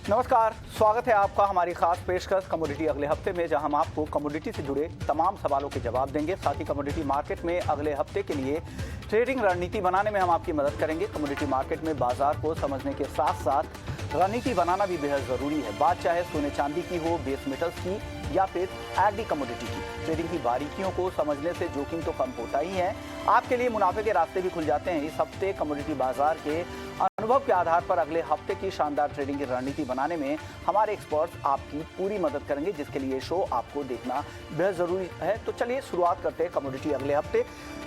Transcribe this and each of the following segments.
नमस्कार, स्वागत है आपका हमारी खास पेशकश कमोडिटी अगले हफ्ते में, जहां हम आपको कमोडिटी से जुड़े तमाम सवालों के जवाब देंगे। साथ ही कमोडिटी मार्केट में अगले हफ्ते के लिए ट्रेडिंग रणनीति बनाने में हम आपकी मदद करेंगे। कमोडिटी मार्केट में बाजार को समझने के साथ साथ रणनीति बनाना भी बेहद जरूरी है। बात चाहे सोने चांदी की हो, बेस मेटल्स की या फिर एग्री कमोडिटी की। ट्रेडिंग की बारीकियों को समझने से जोखिम तो कम होता ही है, आपके लिए मुनाफे के रास्ते भी खुल जाते हैं। इस हफ्ते कमोडिटी बाजार के अनुभव के आधार पर अगले हफ्ते की शानदार ट्रेडिंग की रणनीति बनाने में हमारे एक्सपर्ट्स आपकी पूरी मदद करेंगे, जिसके लिए शो आपको देखना बेहद जरूरी है। तो चलिए शुरुआत करते हैं कमोडिटी अगले हफ्ते।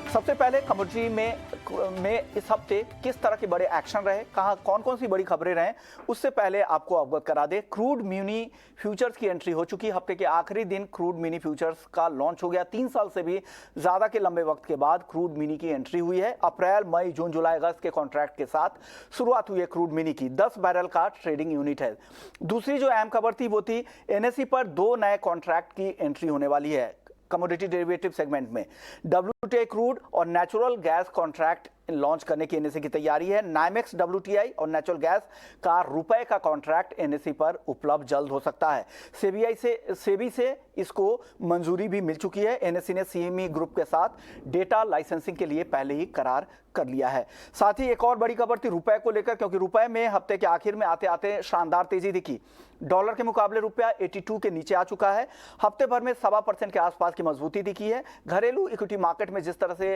सबसे पहले कमोडिटी में इस हफ्ते किस तरह के बड़े एक्शन रहे, कहाँ कौन कौन सी बड़ी खबरें रहे, उससे पहले आपको अवगत करा दे। क्रूड म्यूनी फ्यूचर्स की एंट्री हो चुकी। हफ्ते के आखिरी दिन क्रूड मिनी फ्यूचर्स का लॉन्च हो गया। 3 साल से भी ज्यादा के लंबे वक्त के बाद क्रूड मिनी की एंट्री हुई है। अप्रैल, मई, जून, जुलाई, अगस्त के कॉन्ट्रैक्ट के साथ शुरुआत हुई है क्रूड मिनी की। 10 बैरल का ट्रेडिंग यूनिट है। दूसरी जो अहम खबर थी वो थी एनएसई पर 2 नए कॉन्ट्रैक्ट की एंट्री होने वाली है कमोडिटी डेरिवेटिव सेगमेंट में। WTI क्रूड और नेचुरल गैस कॉन्ट्रैक्ट लॉन्च करने की एनएसई की तैयारी है। नाइमेक्स WTI और नेचुरल गैस का रुपए का कॉन्ट्रैक्ट एनएसई पर उपलब्ध जल्द हो सकता है। सेबी से इसको मंजूरी भी मिल चुकी है। एनएसई ने सीएमई ग्रुप के साथ डेटा लाइसेंसिंग के लिए पहले ही करार कर लिया है। साथ ही एक और बड़ी खबर थी रुपए को लेकर, क्योंकि रुपए में हफ्ते के आखिर में आते आते शानदार तेजी दिखी। डॉलर के मुकाबले रुपया 82 के नीचे आ चुका है। हफ्ते भर में 1.25% के आसपास की मजबूती दिखी है। घरेलू इक्विटी मार्केट में जिस तरह से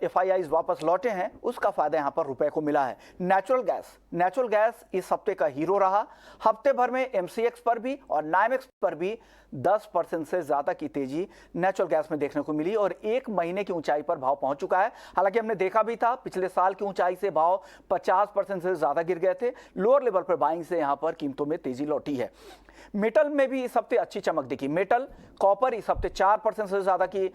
एफआईआईज वापस लौटे हैं, उसका फायदा यहां पर रुपए को मिला है। नेचुरल गैस इस हफ्ते का हीरो रहा। हफ्ते भर में एमसीएक्स पर भी और नाइमेक्स पर भी 10% से ज्यादा की तेजी नेचुरल गैस में देखने को मिली और 1 महीने की ऊंचाई पर भाव पहुंच चुका है। हालांकि हमने देखा भी था पिछले साल की ऊंचाई से भाव 50% से ज्यादा गिर गए थे। लोअर लेवल पर बाइंग से यहां पर कीमतों में तेजी लौटी है। मेटल में भी इस हफ्ते अच्छी चमक दिखी। मेटल कॉपर इस हफ्ते 4% से ज्यादा की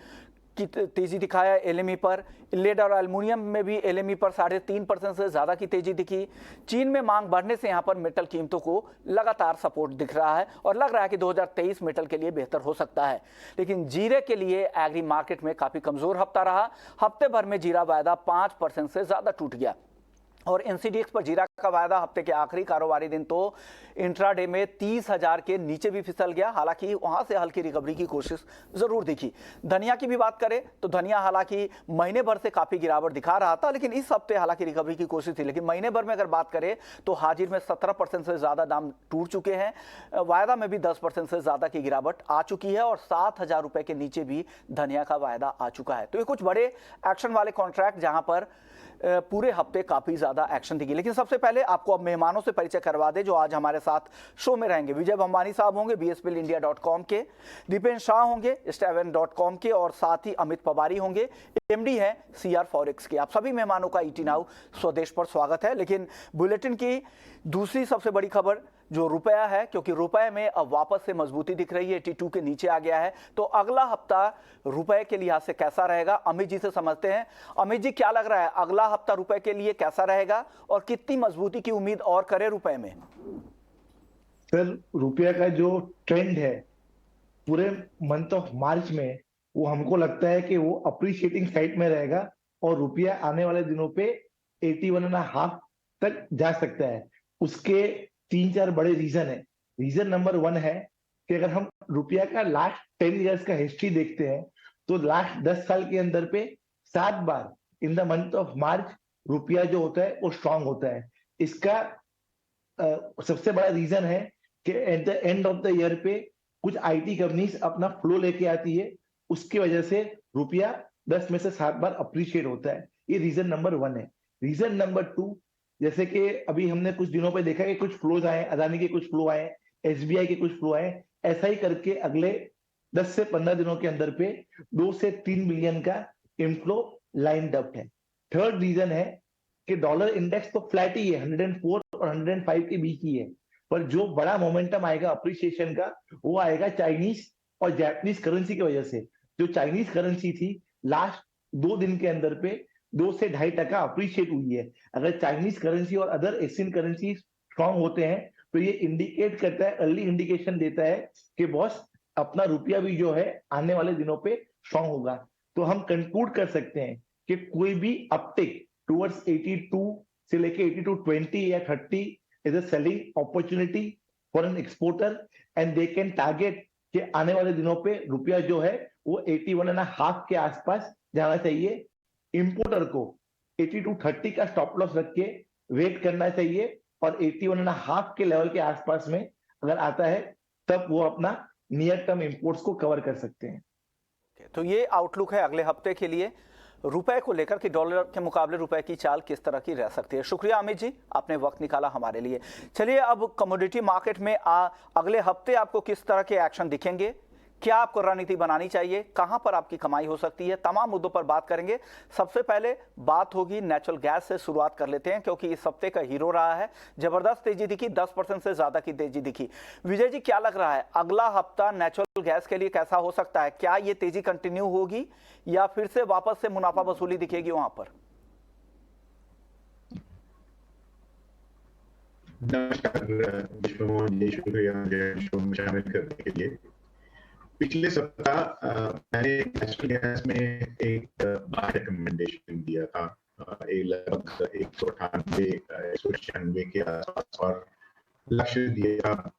तेजी दिखाया एलएमई पर। लेड और एल्युमिनियम में भी एलएमई पर 3.5% से ज्यादा की तेजी दिखी। चीन में मांग बढ़ने से यहां पर मेटल कीमतों को लगातार सपोर्ट दिख रहा है और लग रहा है कि 2023 मेटल के लिए बेहतर हो सकता है। लेकिन जीरे के लिए एग्री मार्केट में काफी कमजोर हफ्ता रहा। हफ्ते भर में जीरा वायदा 5% से ज्यादा टूट गया और एनसीडीएक्स पर जीरा का वायदा हफ्ते के आखिरी कारोबारी दिन तो इंट्राडे में 30,000 के नीचे भी फिसल गया। हालांकि वहां से हल्की रिकवरी की कोशिश जरूर दिखी। धनिया की भी बात करें तो धनिया हालांकि महीने भर से काफी गिरावट दिखा रहा था, लेकिन इस हफ्ते हालांकि रिकवरी की कोशिश थी। लेकिन महीने भर में अगर बात करें तो हाजिर में 17% से ज्यादा दाम टूट चुके हैं। वायदा में भी 10% से ज्यादा की गिरावट आ चुकी है और 7,000 रुपए के नीचे भी धनिया का वायदा आ चुका है। तो ये कुछ बड़े एक्शन वाले कॉन्ट्रैक्ट जहां पर पूरे हफ्ते काफी ज्यादा एक्शन दिखी। लेकिन सबसे पहले आपको अब मेहमानों से परिचय करवा दे जो आज हमारे साथ शो में रहेंगे। विजय भंबानी साहब होंगे bsplindia.com के, दीपेन शाह होंगे steven.com के और साथ ही अमित पवारी होंगे, एमडी हैं CR फॉरेक्स के। आप सभी मेहमानों का ईटी नाउ स्वदेश पर स्वागत है। लेकिन बुलेटिन की दूसरी सबसे बड़ी खबर जो रुपया है, क्योंकि रुपए में अब वापस से मजबूती दिख रही है, 82 के नीचे आ गया है। तो अगला हफ्ता रुपए के लिहाज से कैसा रहेगा, अमित जी से समझते हैं। अमित जी, क्या लग रहा है अगला हफ्ता रुपए के लिए कैसा रहेगा और कितनी मजबूती की उम्मीद और करें रुपए में? सर, रुपया का जो ट्रेंड है पूरे मंथ ऑफ मार्च में, वो हमको लगता है कि वो अप्रिशिएटिंग साइड में रहेगा और रुपया आने वाले दिनों पे 81.5 तक जा सकता है। उसके 3-4 बड़े रीजन है। रीजन नंबर 1 है कि अगर हम रुपया का लास्ट 10 इयर्स का हिस्ट्री देखते हैं तो लास्ट 10 साल के अंदर पे 7 बार in the month of March रुपया जो होता है वो स्ट्रांग होता है। इसका सबसे बड़ा रीजन है कि at the end of the year पे कुछ आईटी कंपनीज अपना फ्लो लेके आती है, उसकी वजह से रुपया 10 में से 7 बार अप्रिशिएट होता है। ये रीजन नंबर 1 है। रीजन नंबर 2, जैसे कि अभी हमने कुछ दिनों पे देखा कि कुछ फ्लोज आए, अदानी के कुछ फ्लो आए, एसबीआई के कुछ फ्लो आए। ऐसा ही करके अगले 10 से 15 दिनों के अंदर पे 2 से 3 मिलियन का इनफ्लो लाइंड अप है। थर्ड रीजन है कि डॉलर इंडेक्स तो फ्लैट ही है, 104 और 105 के बीच ही है, पर जो बड़ा मोमेंटम आएगा अप्रिसिएशन का वो आएगा चाइनीज और जापानीज करेंसी की वजह से। जो चाइनीज करेंसी थी लास्ट 2 दिन के अंदर पे 2 से 2.5% अप्रिशिएट हुई है। अगर चाइनीज करेंसी और अदर एशियन करेंसी स्ट्रांग होते हैं तो ये इंडिकेट करता है, अर्ली इंडिकेशन देता है कि बॉस अपना रुपया भी जो है आने वाले दिनों पे स्ट्रांग होगा। तो हम कंक्लूड कर सकते हैं कि कोई भी अपटिक टुवर्ड्स 82 से लेके 82.20 या 30 is a selling opportunity for an exporter and they can target कि आने वाले दिनों पे रुपया जो है वो 81.5 के आसपास जाना चाहिए। इंपोर्टर को 82.30 का स्टॉप लॉस रख के वेट करना चाहिए और 81.5 के लेवल के आसपास में अगर आता है तब वो अपना नियर टर्म इंपोर्ट्स को कवर कर सकते हैं। तो ये आउटलुक है अगले हफ्ते के लिए रुपए को लेकर कि डॉलर के मुकाबले रुपए की चाल किस तरह की रह सकती है। शुक्रिया अमित जी, आपने वक्त निकाला हमारे लिए। चलिए अब कमोडिटी मार्केट में अगले हफ्ते आपको किस तरह के एक्शन दिखेंगे, क्या आपको रणनीति बनानी चाहिए, कहां पर आपकी कमाई हो सकती है, तमाम मुद्दों पर बात करेंगे। सबसे पहले बात होगी नेचुरल गैस से, शुरुआत कर लेते हैं क्योंकि इस हफ्ते का हीरो रहा है। जबरदस्त तेजी दिखी, 10% से ज्यादा की तेजी दिखी। विजय जी, क्या लग रहा है अगला हफ्ता नेचुरल गैस के लिए कैसा हो सकता है? क्या ये तेजी कंटिन्यू होगी या फिर से वापस से मुनाफा वसूली दिखेगी वहां पर? नमस्कार विष्णु जी, शुक्रिया मुझे शो में शामिल करने के लिए। पिछले सप्ताह मैंने नेचुरल गैस में एक बाय रिकमेंडेशन दिया था लगभग 198 के आसपास और लक्ष्य दिया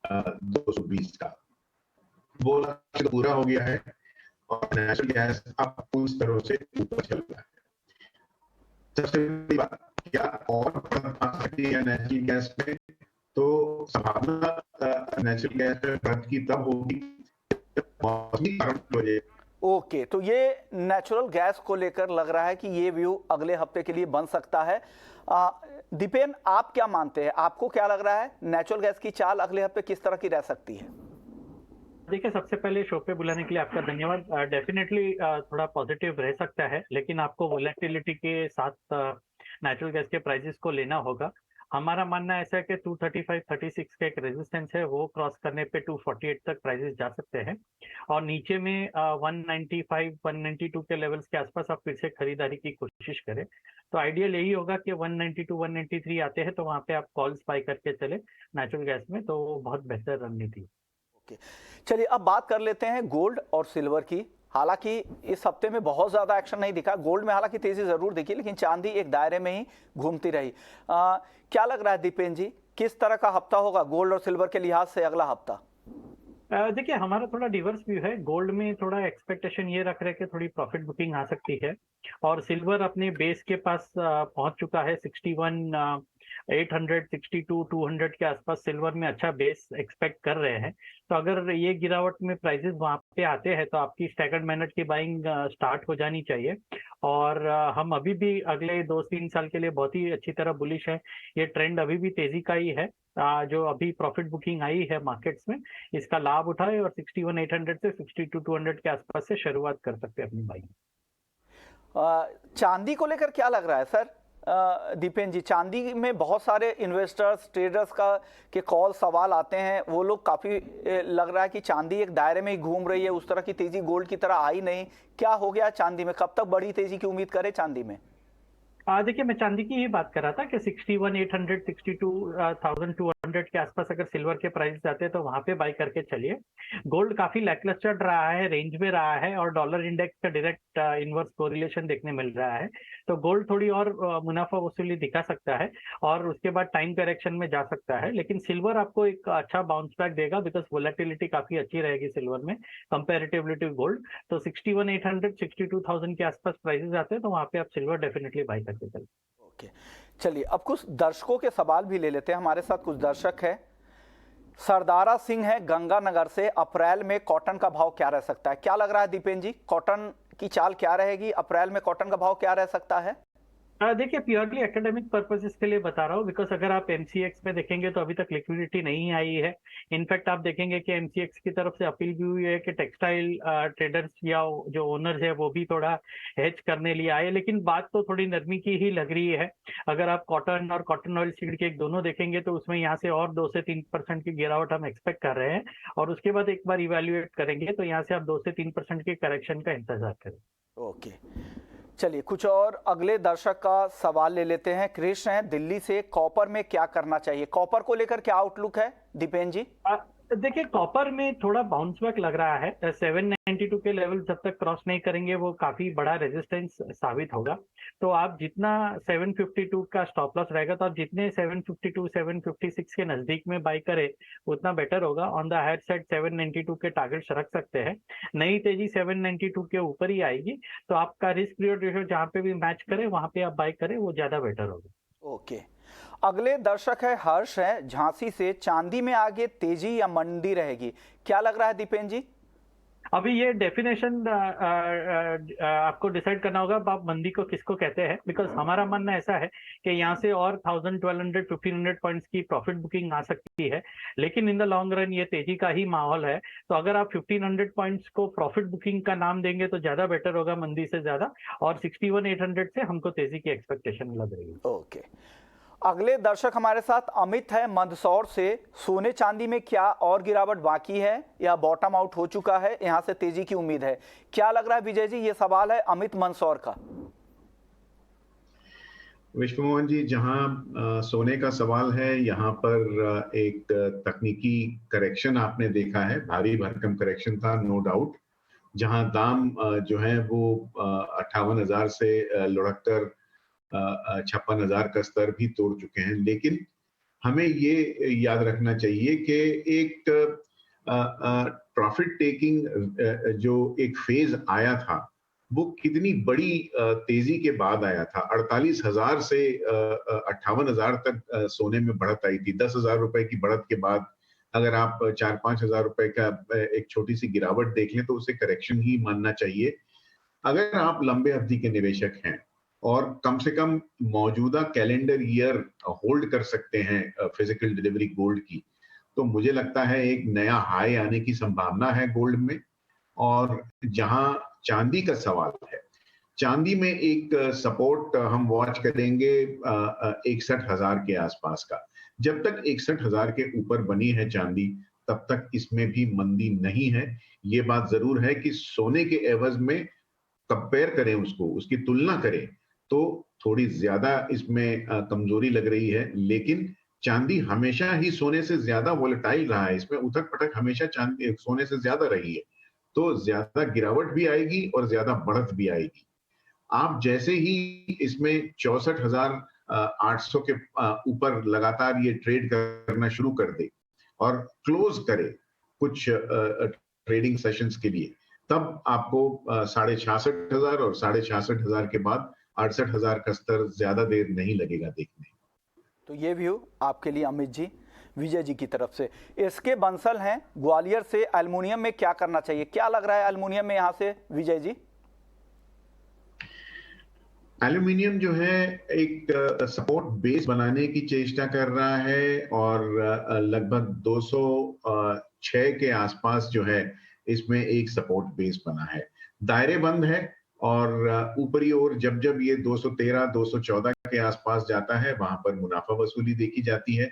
220 का। वो लक्ष्य पूरा हो गया है और नेचुरल गैस अब उस तरह से ऊपर चल रहा है। सबसे बड़ी बात, क्या और बढ़त आ सकती है नेचुरल गैस में? तो संभावना नेचुरल गैस में बढ़त की तब होगी ओके, तो ये नेचुरल गैस को लेकर लग रहा है कि ये व्यू अगले हफ्ते के लिए बन सकता है। दीपेन, आप क्या मानते हैं? आपको क्या लग रहा है नेचुरल गैस की चाल अगले हफ्ते किस तरह की रह सकती है? देखिए, सबसे पहले शो पे बुलाने के लिए आपका धन्यवाद। डेफिनेटली थोड़ा पॉजिटिव रह सकता है, लेकिन आपको वोलेटिलिटी के साथ नेचुरल गैस के प्राइसेस को लेना होगा। हमारा मानना ऐसा है कि 235-36 का एक रेजिस्टेंस है, वो क्रॉस करने पे 248 तक प्राइसेस जा सकते हैं और नीचे में 195-192 के लेवल्स के आसपास आप फिर से खरीदारी की कोशिश करें। तो आइडियल यही होगा कि 192-193 आते हैं तो वहां पे आप कॉल्स बाय करके चले नेचुरल गैस में, तो बहुत बेहतर रणनीति। चलिए अब बात कर लेते हैं गोल्ड और सिल्वर की। हालांकि इस हफ्ते में बहुत ज्यादा एक्शन नहीं दिखा, गोल्ड में हालांकि तेजी जरूर दिखी, लेकिन चांदी एक दायरे में ही घूमती रही। क्या लग रहा है दीपेन जी, किस तरह का हफ्ता होगा गोल्ड और सिल्वर के लिहाज से अगला हफ्ता? देखिए, हमारा थोड़ा डिवर्स व्यू है। गोल्ड में थोड़ा एक्सपेक्टेशन ये रख रहे कि थोड़ी प्रॉफिट बुकिंग आ सकती है और सिल्वर अपने बेस के पास पहुंच चुका है 61,800, 62,200 के आसपास सिल्वर में अच्छा बेस एक्सपेक्ट कर रहे हैं। तो अगर ये गिरावट में प्राइसेस वहां पे आते हैं तो आपकी स्टैगर्ड मैनर की बाइंग स्टार्ट हो जानी चाहिए और हम अभी भी अगले 2-3 साल के लिए बहुत ही अच्छी तरह बुलिश है। ये ट्रेंड अभी भी तेजी का ही है। जो अभी प्रॉफिट बुकिंग आई है मार्केट्स में, इसका लाभ उठाए और 61,800 से 62,200 के आसपास से शुरुआत कर सकते हैं अपनी बाइंग। चांदी को लेकर क्या लग रहा है सर? दीपेन जी, चांदी में बहुत सारे इन्वेस्टर्स, ट्रेडर्स के कॉल, सवाल आते हैं। वो लोग काफी लग रहा है कि चांदी एक दायरे में ही घूम रही है, उस तरह की तेजी गोल्ड की तरह आई नहीं। क्या हो गया चांदी में? कब तक बड़ी तेजी की उम्मीद करें चांदी में? देखिए, मैं चांदी की ही बात कर रहा था कि 61,800, 62,200 के आसपास अगर सिल्वर के प्राइस जाते हैं तो वहां पे बाय करके चलिए। गोल्ड काफी लैकलस्टर रहा है, रेंज में रहा है और डॉलर इंडेक्स का डायरेक्ट इनवर्स कोरिलेशन देखने मिल रहा है। तो गोल्ड थोड़ी और मुनाफा वसूली दिखा सकता है और उसके बाद टाइम करेक्शन में जा सकता है, लेकिन सिल्वर आपको एक अच्छा बाउंस बैक देगा बिकॉज वोलेटिलिटी काफी अच्छी रहेगी सिल्वर में कंपेरेटिवली टू गोल्ड। तो 61,800, 62,000 के आसपास प्राइसेस आते हैं तो वहां पे आप सिल्वर डेफिनेटली बाय करके चलिए। ओके, चलिए अब कुछ दर्शकों के सवाल भी ले लेते हैं। हमारे साथ कुछ दर्शक हैं। सरदारा सिंह है गंगानगर से। अप्रैल में कॉटन का भाव क्या रह सकता है? क्या लग रहा है दीपेन जी, कॉटन की चाल क्या रहेगी? अप्रैल में कॉटन का भाव क्या रह सकता है? देखिए, प्योरली एकेडमिक पर्पसेस के लिए बता रहा हूँ बिकॉज अगर आप एमसीएक्स में देखेंगे तो अभी तक लिक्विडिटी नहीं आई है। इनफैक्ट आप देखेंगे कि एमसीएक्स की तरफ से अपील भी हुई है कि टेक्सटाइल ट्रेडर्स या जो ओनर्स है वो भी थोड़ा हेज करने लिए आए, लेकिन बात तो थोड़ी नरमी की ही लग रही है। अगर आप कॉटन और कॉटन ऑयल सीड के दोनों देखेंगे तो उसमें यहाँ से और 2 से 3% की गिरावट हम एक्सपेक्ट कर रहे हैं और उसके बाद एक बार इवेल्युएट करेंगे तो यहाँ से आप 2 से 3% के करेक्शन का इंतजार करें। ओके, चलिए कुछ और अगले दर्शक का सवाल ले लेते हैं। कृष्ण है दिल्ली से। कॉपर में क्या करना चाहिए? कॉपर को लेकर क्या आउटलुक है दीपेन जी? देखिए कॉपर में थोड़ा बाउंस बैक लग रहा है। 792 के लेवल जब तक क्रॉस नहीं करेंगे वो काफी बड़ा रेजिस्टेंस साबित होगा। तो आप जितना 752 का स्टॉप लॉस रहेगा, तो आप जितने 752 756 के नजदीक में बाई करें उतना बेटर होगा। ऑन द हायर साइड 792 के टारगेट्स रख सकते हैं। नई तेजी 792 के ऊपर ही आएगी, तो आपका रिस्क रिवॉर्ड रेशियो जहाँ पे भी मैच करे वहां पे आप बाई करें, वो ज्यादा बेटर होगा। ओके, अगले दर्शक है हर्ष है झांसी से। चांदी में आगे तेजी या मंदी रहेगी, क्या लग रहा है दीपेन जी? अभी ये डेफिनेशन आपको डिसाइड करना होगा आप मंदी को किसको कहते हैं। बिकॉज हमारा मानना ऐसा है कि यहाँ से और 1000 1200 1500 पॉइंट्स की प्रॉफिट बुकिंग आ सकती है, लेकिन इन द लॉन्ग रन ये तेजी का ही माहौल है। तो अगर आप 1500 पॉइंट्स को प्रॉफिट बुकिंग का नाम देंगे तो ज्यादा बेटर होगा मंदी से ज्यादा, और 61 800 से हमको तेजी की एक्सपेक्टेशन लग रही है। ओके, अगले दर्शक हमारे साथ अमित है मंदसौर से। सोने चांदी में क्या और गिरावट बाकी है या बॉटम आउट हो चुका है, यहां से तेजी की उम्मीद है? क्या लग रहा है विजय जी? ये सवाल है अमित मंदसौर का। विष्णुमोहन जी, जहां सोने का सवाल है, यहाँ पर एक तकनीकी करेक्शन आपने देखा है, भारी भरकम करेक्शन था नो डाउट, जहां दाम जो है वो 58,000 से लुढ़क कर 56,000 का स्तर भी तोड़ चुके हैं। लेकिन हमें ये याद रखना चाहिए कि एक प्रॉफिट टेकिंग जो एक फेज आया था वो कितनी बड़ी तेजी के बाद आया था। 48,000 से 58,000 तक सोने में बढ़त आई थी। 10,000 रुपए की बढ़त के बाद अगर आप 4-5 हजार रुपए का एक छोटी सी गिरावट देख लें तो उसे करेक्शन ही मानना चाहिए। अगर आप लंबे अवधि के निवेशक हैं और कम से कम मौजूदा कैलेंडर ईयर होल्ड कर सकते हैं फिजिकल डिलीवरी गोल्ड की, तो मुझे लगता है एक नया हाई आने की संभावना है गोल्ड में। और जहां चांदी का सवाल है, चांदी में एक सपोर्ट हम वॉच करेंगे 61,000 के आसपास का। जब तक 61,000 के ऊपर बनी है चांदी, तब तक इसमें भी मंदी नहीं है। ये बात जरूर है कि सोने के एवज में कंपेयर करें, उसको उसकी तुलना करें तो थोड़ी ज्यादा इसमें कमजोरी लग रही है। लेकिन चांदी हमेशा ही सोने से ज्यादा वोलेटाइल रहा है, इसमें उठक पटक हमेशा चांदी सोने से ज्यादा रही है। तो ज्यादा गिरावट भी आएगी और ज्यादा बढ़त भी आएगी। आप जैसे ही इसमें 64,800 के ऊपर लगातार ये ट्रेड करना शुरू कर दे और क्लोज करे कुछ ट्रेडिंग सेशंस के लिए, तब आपको 66,500 और 66,500 के बाद 68,000 का स्तर ज्यादा देर नहीं लगेगा देखने। तो ये व्यू आपके लिए अमित जी, विजय जी की तरफ से। इसके बंसल हैं ग्वालियर से। एल्युमिनियम में क्या करना चाहिए, क्या लग रहा है एल्युमिनियम में यहां से विजय जी? एल्यूमिनियम जो है एक सपोर्ट बेस बनाने की चेष्टा कर रहा है और लगभग 206 के आसपास जो है इसमें एक सपोर्ट बेस बना है। दायरे बंद है और ऊपरी ओर जब जब ये 213 214 के आसपास जाता है वहां पर मुनाफा वसूली देखी जाती है।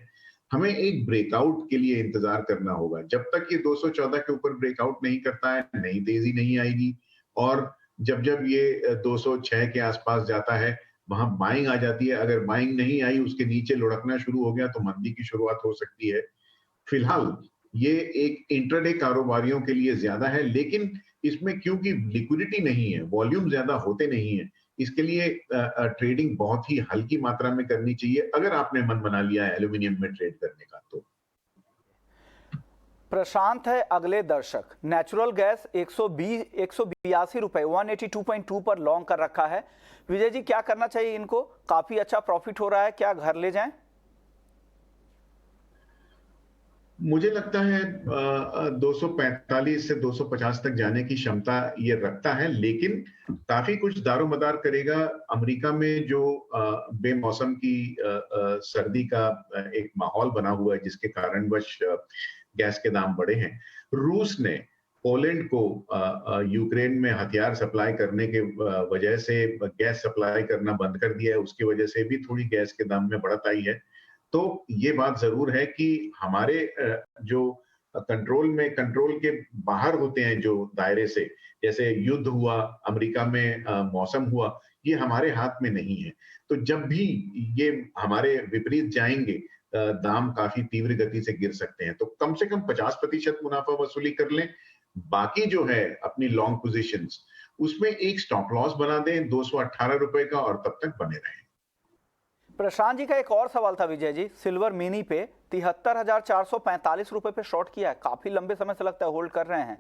हमें एक ब्रेकआउट के लिए इंतजार करना होगा। जब तक ये 214 के ऊपर ब्रेकआउट नहीं करता है, नई तेजी नहीं आएगी। और जब जब ये 206 के आसपास जाता है वहां बाइंग आ जाती है। अगर बाइंग नहीं आई, उसके नीचे लुढ़कना शुरू हो गया तो मंदी की शुरुआत हो सकती है। फिलहाल ये एक इंट्राडे कारोबारियों के लिए ज्यादा है, लेकिन इसमें क्योंकि लिक्विडिटी नहीं है, वॉल्यूम ज्यादा होते नहीं है, इसके लिए ट्रेडिंग बहुत ही हल्की मात्रा में करनी चाहिए अगर आपने मन बना लिया है एल्यूमिनियम में ट्रेड करने का। तो प्रशांत है अगले दर्शक। नेचुरल गैस 182 रुपए 182.2 पर लॉन्ग कर रखा है। विजय जी क्या करना चाहिए इनको? काफी अच्छा प्रॉफिट हो रहा है, क्या घर ले जाएं? मुझे लगता है 245 से 250 तक जाने की क्षमता ये रखता है, लेकिन काफी कुछ दारोमदार करेगा अमेरिका में जो बेमौसम की सर्दी का एक माहौल बना हुआ है, जिसके कारणवश गैस के दाम बढ़े हैं। रूस ने पोलैंड को यूक्रेन में हथियार सप्लाई करने के वजह से गैस सप्लाई करना बंद कर दिया है, उसकी वजह से भी थोड़ी गैस के दाम में बढ़त आई है। तो ये बात जरूर है कि हमारे जो कंट्रोल के बाहर होते हैं जो दायरे से, जैसे युद्ध हुआ अमेरिका में, मौसम हुआ, ये हमारे हाथ में नहीं है। तो जब भी ये हमारे विपरीत जाएंगे दाम काफी तीव्र गति से गिर सकते हैं। तो कम से कम 50% मुनाफा वसूली कर लें। बाकी जो है अपनी लॉन्ग पोजीशंस, उसमें एक स्टॉप लॉस बना दें 218 रुपए का और तब तक बने रहें। प्रशांत जी का एक और सवाल था विजय जी, सिल्वर मिनी पे 73,445 रुपए पे शॉर्ट किया है, काफी लंबे समय से लगता है होल्ड कर रहे हैं,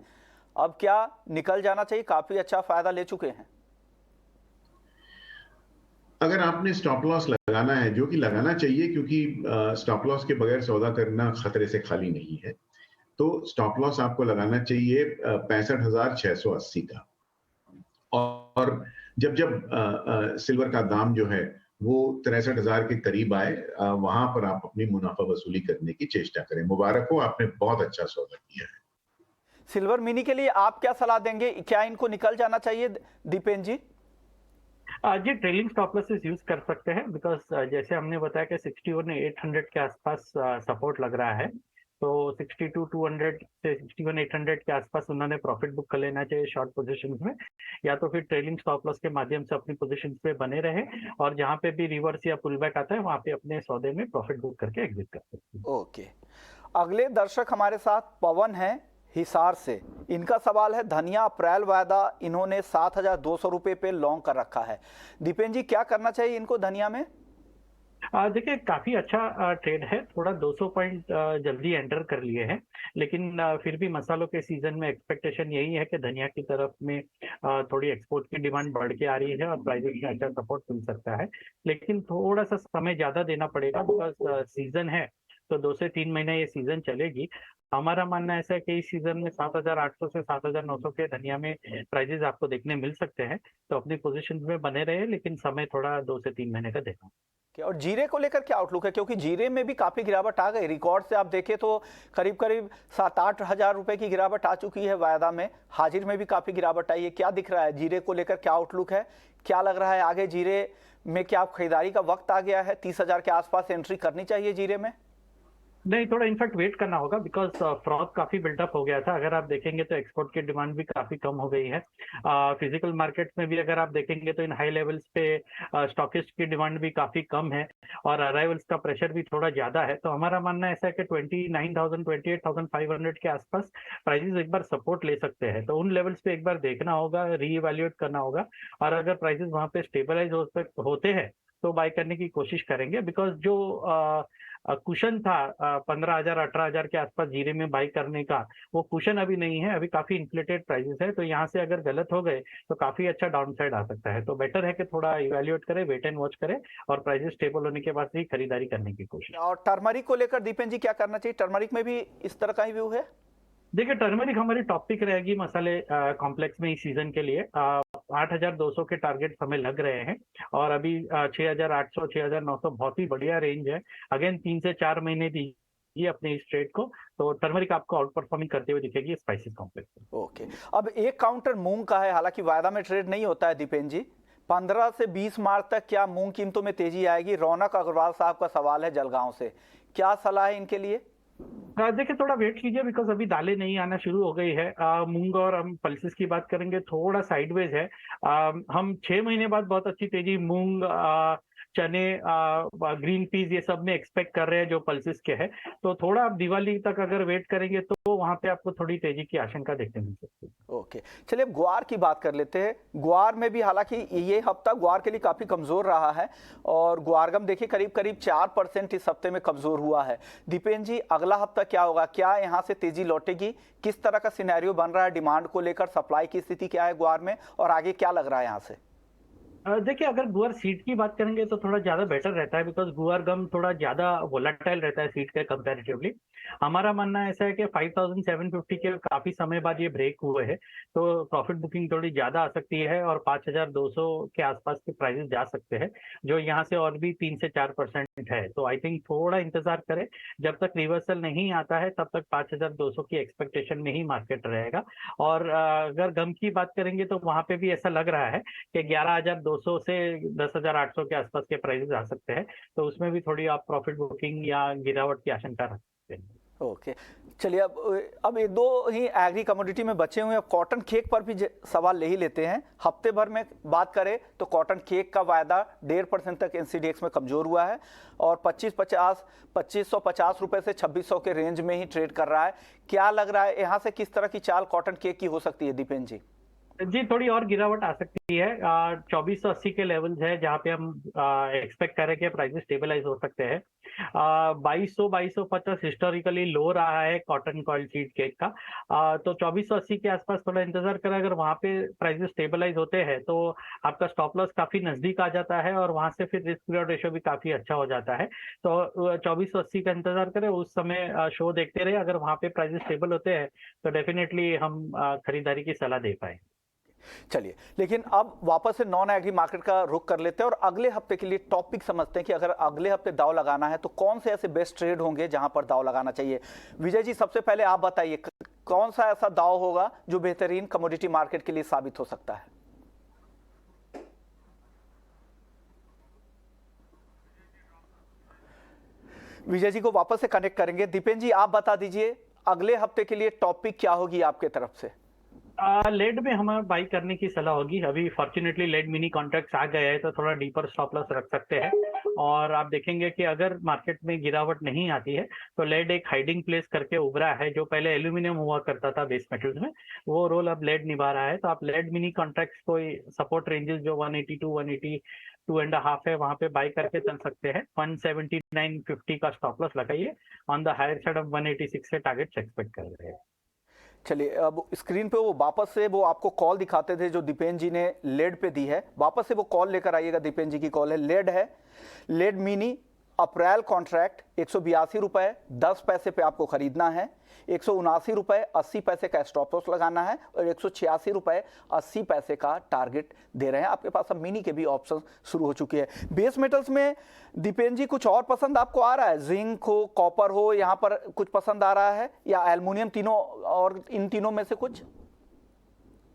अब क्या निकल जाना चाहिए? काफी अच्छा फायदा ले चुके हैं। अगर आपने स्टॉप लॉस लगाना है, जो कि लगाना चाहिए क्योंकि स्टॉप लॉस के बगैर सौदा करना खतरे से खाली नहीं है, तो स्टॉप लॉस आपको लगाना चाहिए 65,680 का। और जब जब सिल्वर का दाम जो है वो 63,000 के करीब आए, वहां पर आप अपनी मुनाफा वसूली करने की चेष्टा करें। मुबारक हो, आपने बहुत अच्छा सौदा किया है। सिल्वर मिनी के लिए आप क्या सलाह देंगे? क्या इनको निकल जाना चाहिए दीपेन जी? जी ट्रेलिंग स्टॉप लॉसेस यूज कर सकते हैं, बिकॉज जैसे हमने बताया कि 61,800 के आसपास सपोर्ट लग रहा है, तो 62,200 से 61,800 के आसपास उन्होंने प्रॉफिट बुक कर लेना चाहिए शॉर्ट पोजीशंस में, या तो फिर ट्रेलिंग स्टॉप लॉस के माध्यम से अपनी पोजीशंस पे बने रहे और जहां पे भी रिवर्स या पुल बैक आता है वहां पे अपने सौदे में प्रॉफिट बुक करके एग्जिट कर सकते हैं। ओके, अगले दर्शक हमारे साथ पवन है हिसार से। इनका सवाल है, धनिया अप्रैल वायदा इन्होंने 7,200 रुपए पे लॉन्ग कर रखा है, दीपेन जी क्या करना चाहिए इनको धनिया में? देखिए काफी अच्छा ट्रेड है, थोड़ा 200 पॉइंट जल्दी एंटर कर लिए हैं, लेकिन फिर भी मसालों के सीजन में एक्सपेक्टेशन यही है कि धनिया की तरफ में थोड़ी एक्सपोर्ट की डिमांड बढ़ के आ रही है और प्राइसेस में अच्छा सपोर्ट मिल सकता है, लेकिन थोड़ा सा समय ज्यादा देना पड़ेगा, बिकॉज सीजन है तो 2 से 3 महीने ये सीजन चलेगी। हमारा मानना ऐसा है कि इस सीजन में 7,800 से 7,900 के धनिया में प्राइजेस आपको देखने मिल सकते हैं, तो अपनी पोजीशन में बने रहे, लेकिन समय थोड़ा 2 से 3 महीने का देना। और जीरे को लेकर क्या आउटलुक है? क्योंकि जीरे में भी काफी गिरावट आ गई, रिकॉर्ड से आप देखें तो करीब करीब 7-8 हजार रुपए की गिरावट आ चुकी है वायदा में, हाजिर में भी काफी गिरावट आई है। क्या दिख रहा है जीरे को लेकर, क्या आउटलुक है? क्या लग रहा है आगे जीरे में क्या खरीदारी का वक्त आ गया है? 30,000 के आसपास एंट्री करनी चाहिए जीरे में? नहीं, थोड़ा इनफैक्ट वेट करना होगा, बिकॉज फ्रॉथ काफी बिल्डअप हो गया था। अगर आप देखेंगे तो एक्सपोर्ट की डिमांड भी काफी कम हो गई है। फिजिकल मार्केट्स में भी अगर आप देखेंगे तो इन हाई लेवल्स पे स्टॉकिस्ट की डिमांड भी काफी कम है और अराइवल्स का प्रेशर भी थोड़ा ज्यादा है। तो हमारा मानना ऐसा है कि 29,000 28,500 के आसपास प्राइसेस एक बार सपोर्ट ले सकते हैं, तो उन लेवल्स पे एक बार देखना होगा, रीइवैल्यूएट करना होगा, और अगर प्राइसेस वहां पे स्टेबलाइज होते हैं तो बाय करने की कोशिश करेंगे, बिकॉज जो कुशन था 15,000 18,000 के आसपास जीरे में बाई करने का, वो कुशन अभी नहीं है, अभी काफी इन्फ्लेटेड प्राइसेस है, तो यहाँ से अगर गलत हो गए तो काफी अच्छा डाउन साइड आ सकता है। तो बेटर है कि थोड़ा इवेल्युएट करें, वेट एंड वॉच करें और प्राइसेस स्टेबल होने के बाद ही खरीदारी करने की कोशिश। और टर्मरिक को लेकर दीपेन जी क्या करना चाहिए? टर्मरिक में भी इस तरह का ही व्यू है? देखिए टर्मरिक हमारी टॉप पिक रहेगी मसाले कॉम्प्लेक्स में इस सीजन के लिए। 8,200 के टारगेट हमें लग रहे हैं और अभी 6,800 6,900 बहुत ही बढ़िया रेंज है। अगेन 3 से 4 महीने दीजिए अपने इस ट्रेड को, तो टर्मरिक आपको आउट परफॉर्मिंग करते हुए दिखेगी स्पाइसेस कॉम्प्लेक्स में। ओके, अब एक काउंटर मूंग का है, हालांकि वायदा में ट्रेड नहीं होता है दीपेन जी। 15 से 20 मार्च तक क्या मूंग कीमतों में तेजी आएगी? रौनक अग्रवाल साहब का सवाल है जलगांव से, क्या सलाह है इनके लिए? देखिए थोड़ा वेट कीजिए, बिकॉज अभी दालें नहीं आना शुरू हो गई है। मूंग और हम पल्सेस की बात करेंगे थोड़ा साइडवेज है। हम 6 महीने बाद बहुत अच्छी तेजी मूंग, चने, ग्रीन पीस ये सब में एक्सपेक्ट कर रहे हैं जो पल्सेस के हैं, तो थोड़ा आप दिवाली तक अगर वेट करेंगे तो वहां पे आपको थोड़ी तेजी की आशंका देखने मिल सकती है। ओके, चलिए अब ग्वार की बात कर लेते हैं। ग्वार में भी हालांकि ये हफ्ता ग्वार के लिए काफी कमजोर रहा है और ग्वारगम देखिए करीब करीब 4% इस हफ्ते में कमजोर हुआ है। दीपेन जी अगला हफ्ता क्या होगा? क्या यहाँ से तेजी लौटेगी? किस तरह का सिनेरियो बन रहा है डिमांड को लेकर? सप्लाई की स्थिति क्या है ग्वार में और आगे क्या लग रहा है यहाँ से? देखिए अगर गुआर सीड की बात करेंगे तो थोड़ा ज्यादा बेटर रहता है, बिकॉज गुआर गम थोड़ा ज्यादा वोलेटाइल रहता है सीड के कंपैरेटिवली। हमारा मानना ऐसा है कि 5,750 के काफी समय बाद ये ब्रेक हुए हैं, तो प्रॉफिट बुकिंग थोड़ी ज्यादा आ सकती है और 5,200 के आसपास के प्राइसेस जा सकते हैं, जो यहाँ से और भी 3 से 4% है। तो आई थिंक थोड़ा इंतजार करें, जब तक रिवर्सल नहीं आता है तब तक 5,200 की एक्सपेक्टेशन में ही मार्केट रहेगा। और अगर गम की बात करेंगे तो वहां पे भी ऐसा लग रहा है कि 11,200 से 10,800 के आसपास के प्राइसेस आ सकते हैं, तो उसमें भी थोड़ी आप प्रॉफिट बुकिंग या गिरावट की आशंका रख सकते हैं। ओके, चलिए अब एक दो ही एग्री कमोडिटी में बचे हुए हैं। कॉटन केक पर भी सवाल ले ही लेते हैं। हफ्ते भर में बात करें तो कॉटन केक का वायदा 1.5% तक एनसीडीएक्स में कमजोर हुआ है और 2550 रुपए से 2600 के रेंज में ही ट्रेड कर रहा है। क्या लग रहा है यहाँ से किस तरह की चाल कॉटन केक की हो सकती है दीपेन जी? जी, थोड़ी और गिरावट आ सकती है। 2480 के लेवल्स है जहां पे हम एक्सपेक्ट कर रहे हैं कि प्राइसेस स्टेबलाइज हो सकते हैं। 2250 हिस्टोरिकली लो रहा है कॉटन कॉइल सीड केक का। तो 2480 के आसपास थोड़ा इंतजार करें। अगर वहां पे प्राइसेस स्टेबलाइज होते हैं तो आपका स्टॉप लॉस काफी नजदीक आ जाता है और वहां से फिर रिस्क रिवॉर्ड रेशियो भी काफी अच्छा हो जाता है। तो 2480 का इंतजार करें, उस समय शो देखते रहे। अगर वहां पे प्राइसेस स्टेबल होते हैं तो डेफिनेटली हम खरीदारी की सलाह दे पाए। चलिए, लेकिन अब वापस से नॉन एग्री मार्केट का रुख कर लेते हैं और अगले हफ्ते के लिए टॉपिक समझते हैं कि अगर अगले हफ्ते दाव लगाना है तो कौन से ऐसे बेस्ट ट्रेड होंगे जहां पर दाव लगाना चाहिए। विजय जी, सबसे पहले आप बताइए कौन सा ऐसा दाव होगा जो बेहतरीन कमोडिटी मार्केट के लिए साबित हो सकता है? विजय जी को वापस से कनेक्ट करेंगे। दीपेन जी, आप बता दीजिए अगले हफ्ते के लिए टॉपिक क्या होगी आपके तरफ से? लेड में हमें बाई करने की सलाह होगी। अभी फॉर्चुनेटली लेड मिनी कॉन्ट्रैक्ट्स आ गए हैं तो थोड़ा डीपर स्टॉप लॉस रख सकते हैं। और आप देखेंगे कि अगर मार्केट में गिरावट नहीं आती है तो लेड एक हाइडिंग प्लेस करके उभरा है। जो पहले एल्यूमिनियम हुआ करता था बेस मेटल्स में, वो रोल अब लेड निभा रहा है। तो आप लेड मिनी कॉन्ट्रैक्ट्स को सपोर्ट रेंजेस जो 182 है वहां पे बाई करके चल सकते हैं। 179.50 का स्टॉप लॉस लगाइए। On the higher side of 186 से टारगेट्स एक्सपेक्ट कर रहे हैं। चलिए, अब स्क्रीन पे वो वापस से वो आपको कॉल दिखाते थे जो दीपेन जी ने लेड पे दी है। वापस से वो कॉल लेकर आइएगा। दीपेन जी की कॉल है लेड मिनी अप्रैल कॉन्ट्रैक्ट 182 रुपए 10 पैसे पे आपको खरीदना है। 179 रुपए 80 पैसे का स्टॉप लॉस लगाना है और 186 रुपए 80 पैसे का टारगेट दे रहे हैं। आपके पास अब मिनी के भी ऑप्शन शुरू हो चुके हैं। बेस मेटल्स में दीपेन जी कुछ और पसंद आपको आ रहा है? जिंक हो, कॉपर हो, यहाँ पर कुछ पसंद आ रहा है या एल्युमिनियम, तीनों और इन तीनों में से कुछ?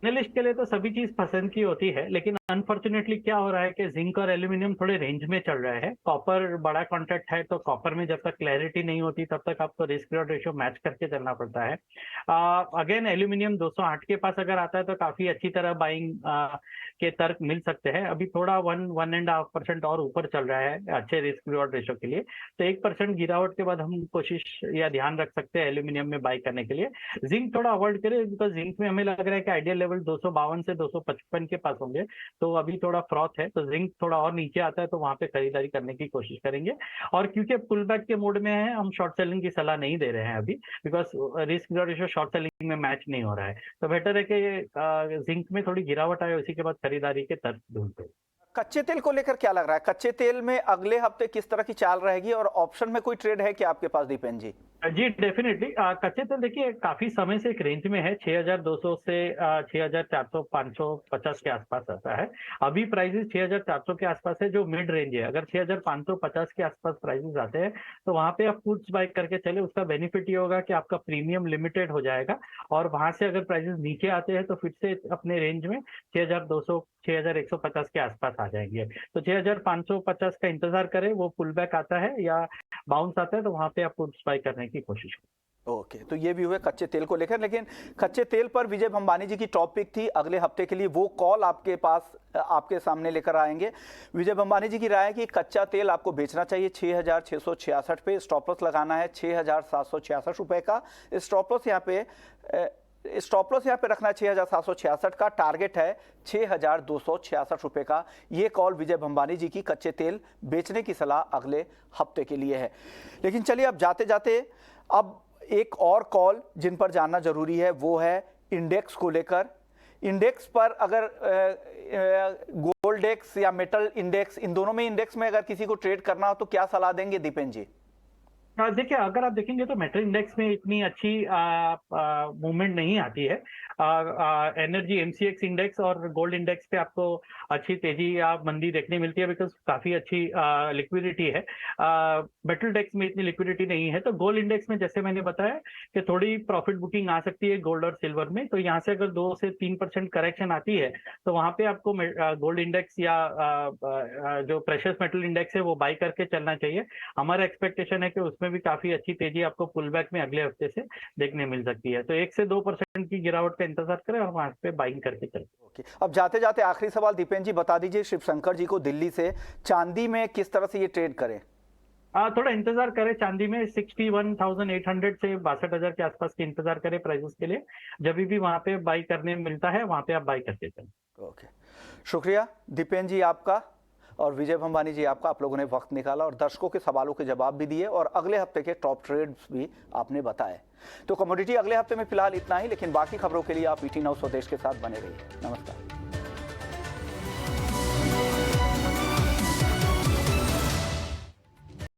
एनालिस्ट के लिए तो सभी चीज पसंद की होती है, लेकिन अनफॉर्चुनेटली क्या हो रहा है कि जिंक और एल्यूमिनियम थोड़े रेंज में चल रहे हैं। कॉपर बड़ा कॉन्ट्रैक्ट है तो कॉपर में जब तक क्लैरिटी नहीं होती तब तक आपको रिस्क रिवॉर्ड रेशियो मैच करके चलना पड़ता है। अगेन एल्यूमिनियम 208 के पास अगर आता है तो काफी अच्छी तरह बाइंग के तर्क मिल सकते हैं। अभी थोड़ा 1.5% और ऊपर चल रहा है अच्छे रिस्क रिवॉर्ड रेशियो के लिए। तो 1% गिरावट के बाद हम कोशिश या ध्यान रख सकते हैं एल्यूमिनियम में बाई करने के लिए। जिंक थोड़ा अवॉइड करें बिकॉज जिंक में हमें लग रहा है कि आइडियल लेवल 252 से 255 के पास होंगे। तो अभी थोड़ा फ्रॉथ है, तो जिंक थोड़ा और नीचे आता है तो वहां पे खरीदारी करने की कोशिश करेंगे। और क्योंकि पुल बैक के मोड में है, हम शॉर्ट सेलिंग की सलाह नहीं दे रहे हैं अभी, because risk ratio short selling में मैच नहीं हो रहा है। तो बेटर है कि जिंक में थोड़ी गिरावट आए, उसी के बाद खरीदारी के तर्क ढूंढते। कच्चे तेल को लेकर क्या लग रहा है? कच्चे तेल में अगले हफ्ते किस तरह की चाल रहेगी और ऑप्शन में कोई ट्रेड है क्या आपके पास दीपेन जी? जी डेफिनेटली। कच्चे तेल देखिए काफी समय से एक रेंज में है, 6200 से 6400 550 के आसपास आता है। अभी प्राइसेस 6400 के आसपास है जो मिड रेंज है। अगर 6550 के आसपास प्राइसेस आते हैं तो वहां पे आप पुट्स बाय करके चले। उसका बेनिफिट ये होगा कि आपका प्रीमियम लिमिटेड हो जाएगा और वहां से अगर प्राइसेस नीचे आते हैं तो फिर से अपने रेंज में 6200 6150 के आसपास आ जाएंगे। तो 6550 का इंतजार करें, वो पुल बैक आता है या बाउंस आता है तो वहां पे आप पुट्स बाय करने की कोशिश करें। ओके, तो ये भी हुए कच्चे तेल को लेकर। लेकिन कच्चे तेल पर विजय भंबानी जी की टॉपिक थी अगले हफ्ते के लिए, वो कॉल आपके पास आपके सामने लेकर आएंगे। विजय भंबानी जी की राय है कि कच्चा तेल आपको बेचना चाहिए 6666 पे, स्टॉप लॉस लगाना है 6766 रुपए का। स्टॉप लॉस यहाँ पे रखना है 6766 का, टारगेट है 6266 रुपए का। ये कॉल विजय भंबानी जी की कच्चे तेल बेचने की सलाह अगले हफ्ते के लिए है। लेकिन चलिए अब जाते जाते अब एक और कॉल जिन पर जानना जरूरी है वो है इंडेक्स को लेकर। इंडेक्स पर अगर गोल्डेक्स या मेटल इंडेक्स, इन दोनों में इंडेक्स में अगर किसी को ट्रेड करना हो तो क्या सलाह देंगे दीपेन जी? देखिए अगर आप देखेंगे तो मेटल इंडेक्स में इतनी अच्छी मूवमेंट नहीं आती है। एनर्जी एमसीएक्स इंडेक्स और गोल्ड इंडेक्स पे आपको अच्छी तेजी या मंदी देखने मिलती है बिकॉज काफी अच्छी लिक्विडिटी है। मेटल इंडेक्स में इतनी लिक्विडिटी नहीं है। तो गोल्ड इंडेक्स में जैसे मैंने बताया कि थोड़ी प्रॉफिट बुकिंग आ सकती है गोल्ड और सिल्वर में। तो यहाँ से अगर 2 से 3% करेक्शन आती है तो वहां पे आपको गोल्ड इंडेक्स या जो प्रेशियस मेटल इंडेक्स है वो बाई करके चलना चाहिए। हमारा एक्सपेक्टेशन है कि उसमें उसमें भी काफी अच्छी तेजी आपको पुल बैक में अगले हफ्ते से देखने मिल सकती है। तो 1 से 2% की गिरावट का इंतजार करें और वहां पे बाइंग करके चलें। ओके, अब जाते जाते आखिरी सवाल दीपेन जी बता दीजिए शिव शंकर जी को दिल्ली से, चांदी में किस तरह से ये ट्रेड करें? थोड़ा इंतजार करें चांदी में 61,800 से 62,000 के आसपास की इंतजार करें प्राइसेस के लिए। जब भी वहां पे बाई करने मिलता है वहां पे आप बाई करके चलें। ओके, शुक्रिया दीपेन जी आपका और विजय भंबानी जी आपका, आप लोगों ने वक्त निकाला और दर्शकों के सवालों के जवाब भी दिए और अगले हफ्ते के टॉप ट्रेड्स भी आपने बताए। तो कमोडिटी अगले हफ्ते में फिलहाल इतना ही, लेकिन बाकी खबरों के लिए आप ET Now स्वदेश के साथ बने रहिए। नमस्कार।